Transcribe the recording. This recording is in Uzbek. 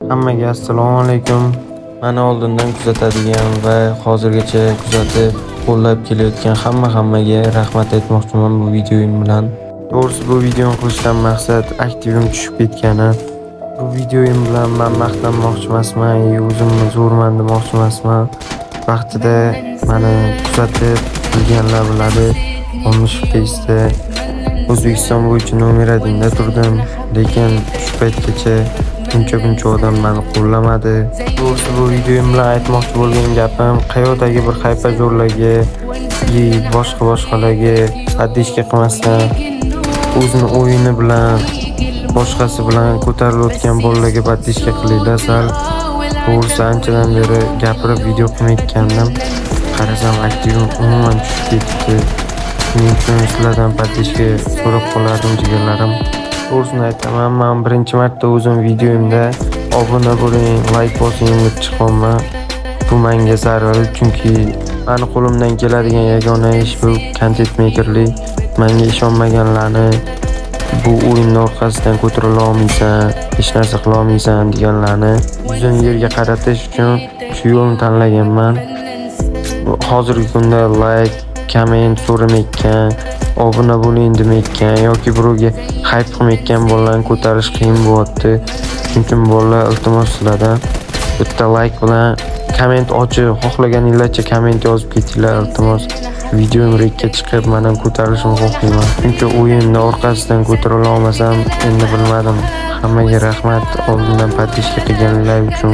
Hammaga assalomu alaykum. Mani oldindan kuzatadigan va hozirgacha kuzatib, qo'llab kelayotgan hammaga rahmat aytmoqchiman bu videoyim bilan. To'g'risi bu videoni qilishdan maqsad aktivim tushib ketgani. Bu videoyim bilan men maqtanmoqchi emasman, o'zimni zo'rman demoqchi emasman. Vaqtida meni kuzatib bilganlar biladi. 15-da O'zbekiston bo'yicha nomer 1da turdim, lekin shu paytgacha buncha odam meni qo'llamadi. To'g'risi bu videoyim bilan aytmoqchi bo'lgan gapim qayerdagi bir haypajorlarga, boshqalarga поддержка qilmasdan o'zini o'yini bilan boshqasi bilan ko'tarilayotgan bolalarga поддержка qilinglar. Sal to'g'risi anchadan beri gapirib video qilmayotgandim. Qarasam aktivim umuman tushib ketdi. Shuning uchun sizlardan поддержка so'rab qoladim jigarlarim. To'g'risini aytaman, men birinchi marta o'zim videoyimda obuna bo'ling, like bosing deb chiqaman. Bu menga zarur, chunki meni qo'limdan keladigan yagona ish bu content makerlik. Menga ishonmaganlarni bu o'yinning orqasidan ko'tarila olmaysan, hech narsa qila olmaysan deganlarni yuzini yerga qaratish uchun shu yo'lni tanlaganman. Hozirgi kunda like, komment so'ramayotgan, obuna bo'ling demayotgan yoki birovga hype qilmayotgan bolalarni ko'tarish qiyin bo'lyapti. Shuning uchun bolalar iltimos sizlardan bitta like bilan komment ochib, xohlaganinglarcha komment yozib ketinglar iltimos. Videom rekka chiqib meni ko'tarilishini xohlayman. Chunki o'yinni orqasidan ko'tarila olmasam, endi bilmadim. Hammaga rahmat oldindan поддержка qilganlar uchun.